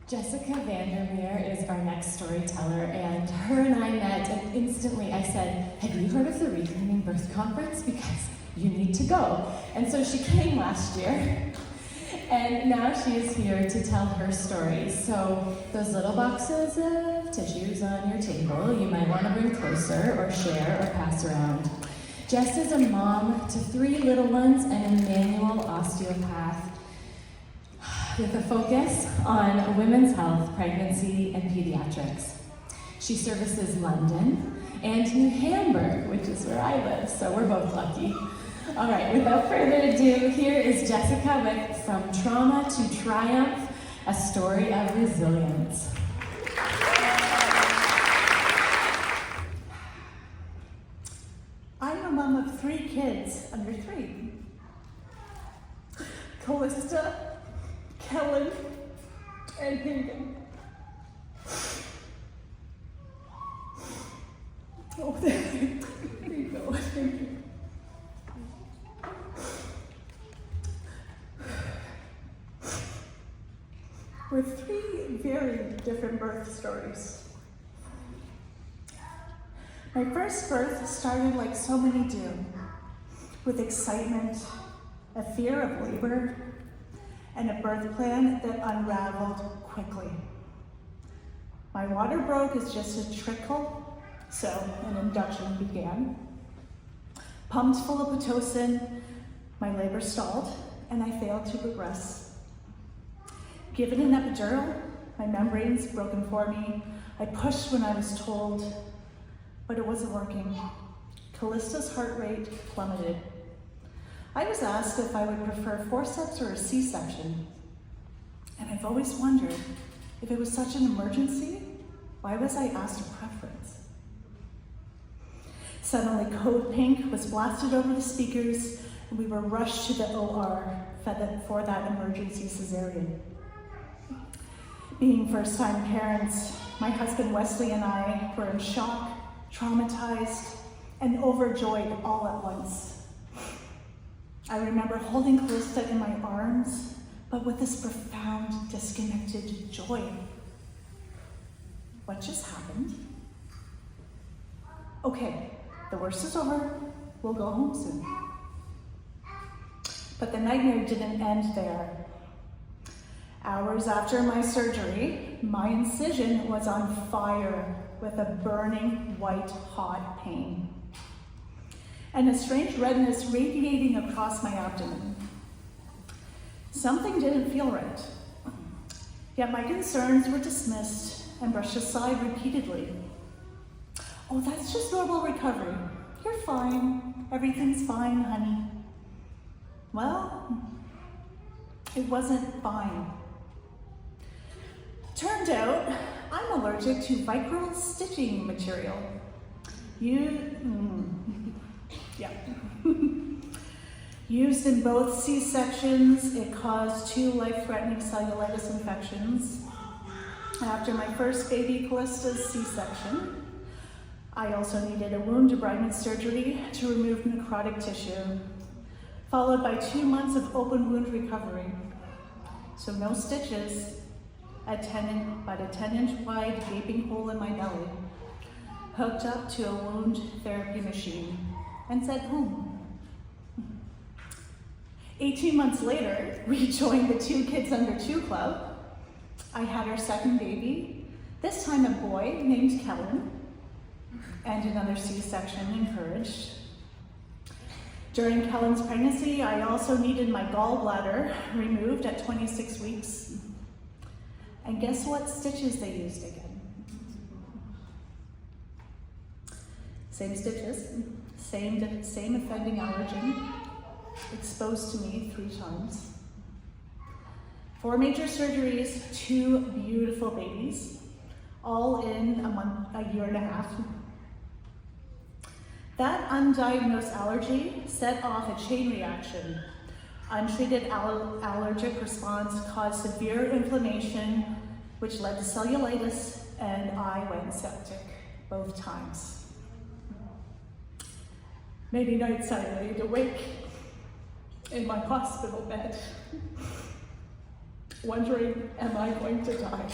Jessica Vandermeer is our next storyteller, and her and I met, and instantly I said, have you heard of the Reclaiming Birth Conference? Because you need to go. And so she came last year, and now she is here to tell her story. So those little boxes of tissues on your table, you might want to bring closer or share or pass around. Jess is a mom to 3 little ones and a manual osteopath with a focus on women's health, pregnancy, and pediatrics. She services London and New Hamburg, which is where I live, so we're both lucky. All right, without further ado, here is Jessica with From Trauma to Triumph, a story of resilience. I'm a mom of 3 kids under 3. Callista, Kellen, and Hayden. Oh, there you go. Thank you. With 3 very different birth stories. My first birth started like so many do, with excitement, a fear of labor, and a birth plan that unraveled quickly. My water broke as just a trickle, so an induction began. Pumped full of Pitocin, my labor stalled, and I failed to progress. Given an epidural, my membranes broken for me. I pushed when I was told, but it wasn't working. Callista's heart rate plummeted. I was asked if I would prefer forceps or a C-section. And I've always wondered, if it was such an emergency, why was I asked a preference? Suddenly, Code Pink was blasted over the speakers, and we were rushed to the OR for that emergency cesarean. Being first-time parents, my husband Wesley and I were in shock, traumatized, and overjoyed all at once. I remember holding Callista in my arms, but with this profound, disconnected joy. What just happened? Okay, the worst is over. We'll go home soon. But the nightmare didn't end there. Hours after my surgery, my incision was on fire with a burning, white-hot pain, and a strange redness radiating across my abdomen. Something didn't feel right. Yet my concerns were dismissed and brushed aside repeatedly. Oh, that's just normal recovery. You're fine. Everything's fine, honey. Well, it wasn't fine. Turned out, I'm allergic to Vicryl stitching material. Used in both C-sections, it caused 2 life-threatening cellulitis infections. After my first baby Callista's C-section, I also needed a wound debridement surgery to remove necrotic tissue, followed by 2 months of open wound recovery. So no stitches, but a 10-inch wide gaping hole in my belly, hooked up to a wound therapy machine, and said home. 18 months later, we joined the 2 Kids Under 2 club. I had our second baby, this time a boy named Kellen, and another C-section encouraged. During Kellen's pregnancy, I also needed my gallbladder removed at 26 weeks. And guess what stitches they used again? Same stitches, same offending allergen, exposed to me 3 times. 4 major surgeries, 2 beautiful babies, all in a year and a half. That undiagnosed allergy set off a chain reaction. Untreated allergic response caused severe inflammation, which led to cellulitis, and I went septic both times. Many nights I laid awake in my hospital bed. wondering, am I going to die?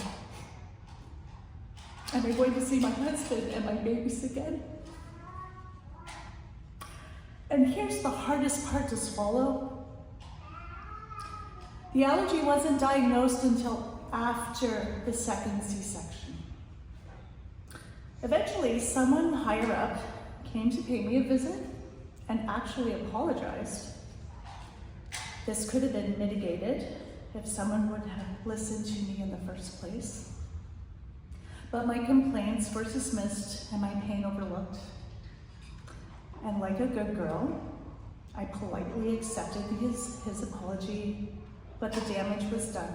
Am I going to see my husband and my babies again? And here's the hardest part to swallow. The allergy wasn't diagnosed until after the second C-section. Eventually, someone higher up came to pay me a visit and actually apologized. This could have been mitigated if someone would have listened to me in the first place. But my complaints were dismissed and my pain overlooked. And like a good girl, I politely accepted his apology, but the damage was done.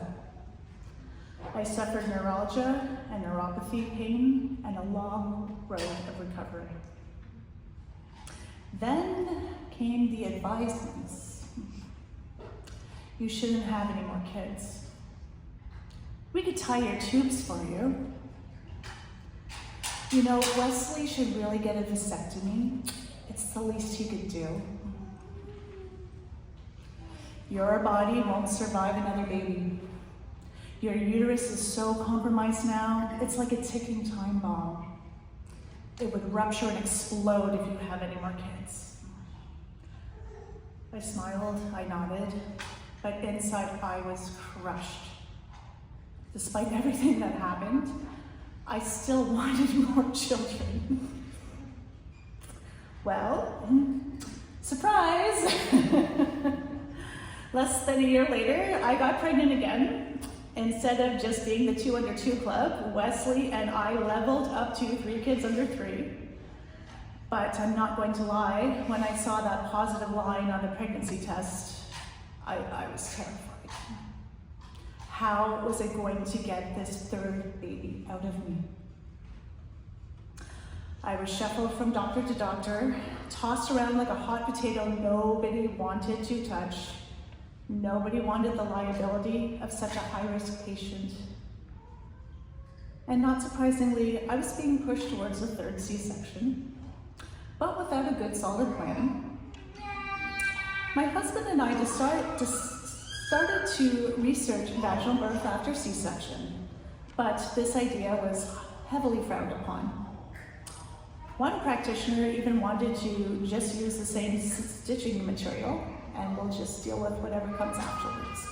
I suffered neuralgia and neuropathy pain and a long road of recovery. Then came the advisements. You shouldn't have any more kids. We could tie your tubes for you. You know, Wesley should really get a vasectomy. It's the least he could do. Your body won't survive another baby. Your uterus is so compromised now, it's like a ticking time bomb. It would rupture and explode if you have any more kids. I smiled, I nodded, but inside I was crushed. Despite everything that happened, I still wanted more children. Well, surprise! Less than a year later, I got pregnant again. Instead of just being the 2 under 2 club, Wesley and I leveled up to 3 kids under 3. But I'm not going to lie, when I saw that positive line on the pregnancy test, I was terrified. How was I going to get this 3rd baby out of me? I was shuffled from doctor to doctor, tossed around like a hot potato nobody wanted to touch. Nobody wanted the liability of such a high-risk patient. And not surprisingly, I was being pushed towards a 3rd C-section, but without a good solid plan. My husband and I started to research vaginal birth after C-section, but this idea was heavily frowned upon. One practitioner even wanted to just use the same stitching material and we'll just deal with whatever comes afterwards.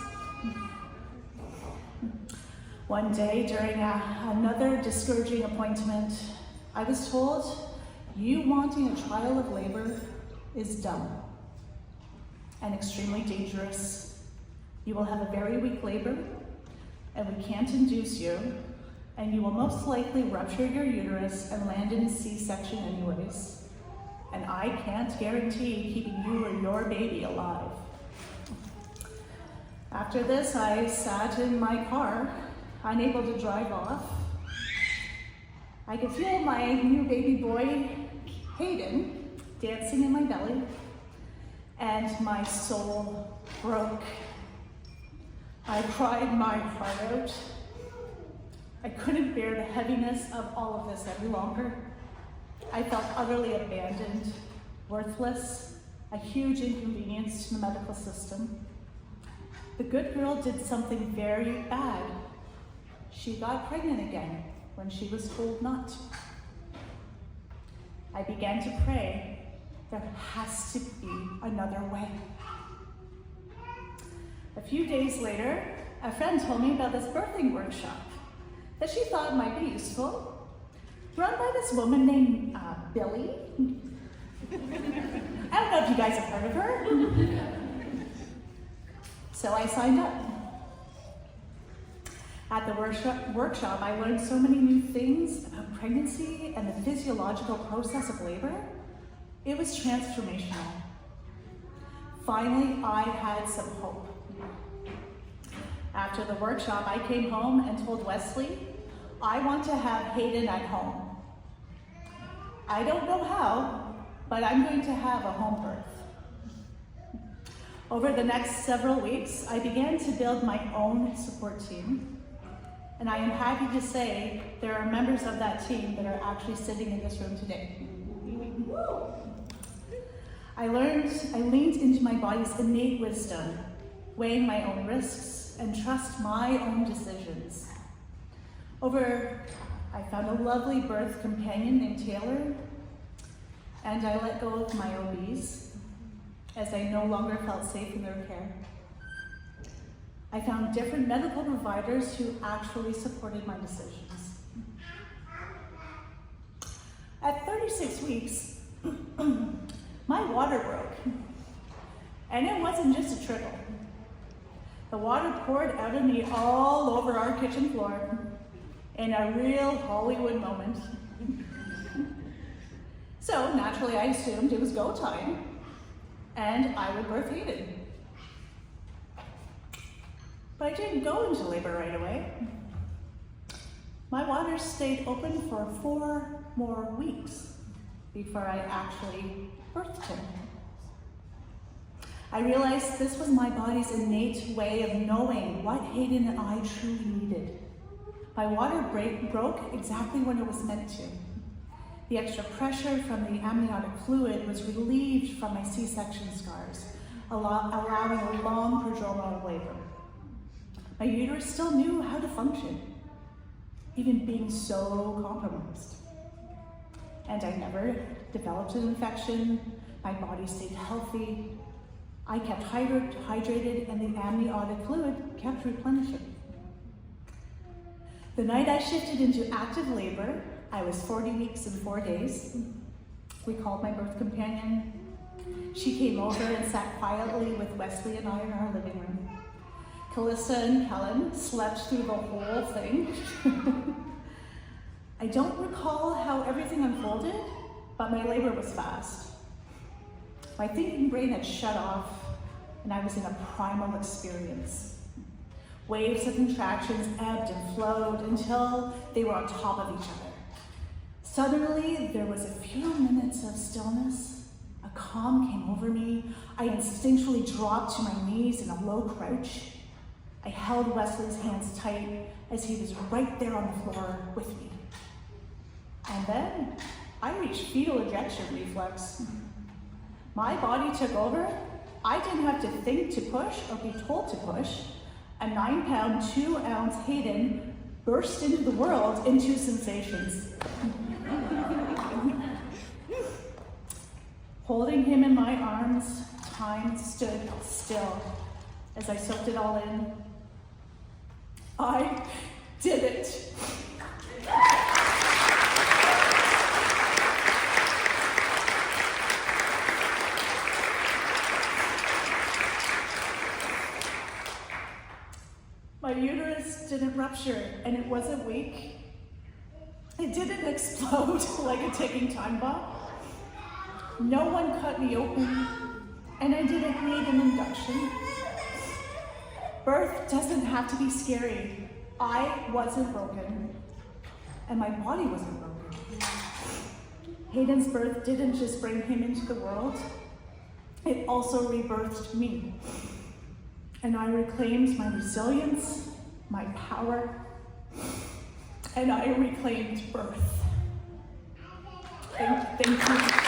One day during another discouraging appointment, I was told, you wanting a trial of labor is dumb and extremely dangerous. You will have a very weak labor and we can't induce you, and you will most likely rupture your uterus and land in a C-section anyways. And I can't guarantee keeping you or your baby alive. After this, I sat in my car, unable to drive off. I could feel my new baby boy, Hayden, dancing in my belly, and my soul broke. I cried my heart out. I couldn't bear the heaviness of all of this any longer. I felt utterly abandoned, worthless, a huge inconvenience to the medical system. The good girl did something very bad. She got pregnant again when she was told not to. I began to pray, there has to be another way. A few days later, a friend told me about this birthing workshop that she thought might be useful, run by this woman named Billy. I don't know if you guys have heard of her. So I signed up. At the workshop, I learned so many new things about pregnancy and the physiological process of labor. It was transformational. Finally, I had some hope. After the workshop, I came home and told Wesley, I want to have Hayden at home. I don't know how, but I'm going to have a home birth. Over the next several weeks, I began to build my own support team. And I am happy to say there are members of that team that are actually sitting in this room today. I leaned into my body's innate wisdom, weighing my own risks, and trust my own decisions. I found a lovely birth companion named Taylor, and I let go of my OBs as I no longer felt safe in their care. I found different medical providers who actually supported my decisions. At 36 weeks, my water broke, and it wasn't just a trickle. The water poured out of me all over our kitchen floor in a real Hollywood moment. So naturally I assumed it was go time and I would birth Hayden. But I didn't go into labor right away. My waters stayed open for 4 more weeks before I actually birthed him. I realized this was my body's innate way of knowing what Hayden and I truly needed. My water broke exactly when it was meant to. The extra pressure from the amniotic fluid was relieved from my C-section scars, allowing a long prodromal labor. My uterus still knew how to function, even being so compromised. And I never developed an infection. My body stayed healthy. I kept hydrated, and the amniotic fluid kept replenishing. The night I shifted into active labor, I was 40 weeks and 4 days. We called my birth companion. She came over and sat quietly with Wesley and I in our living room. Calissa and Helen slept through the whole thing. I don't recall how everything unfolded, but my labor was fast. My thinking brain had shut off, and I was in a primal experience. Waves of contractions ebbed and flowed until they were on top of each other. Suddenly, there was a few minutes of stillness. A calm came over me. I instinctually dropped to my knees in a low crouch. I held Wesley's hands tight as he was right there on the floor with me. And then I reached fetal ejection reflex. My body took over. I didn't have to think to push or be told to push. A 9-pound, 2-ounce Hayden burst into the world in 2 sensations. Holding him in my arms, time stood still as I soaked it all in. I did it. My uterus didn't rupture, and it wasn't weak. It didn't explode like a ticking time bomb. No one cut me open, and I didn't need an induction. Birth doesn't have to be scary. I wasn't broken, and my body wasn't broken. Hayden's birth didn't just bring him into the world, it also rebirthed me. And I reclaimed my resilience, my power, and I reclaimed birth. Thank you.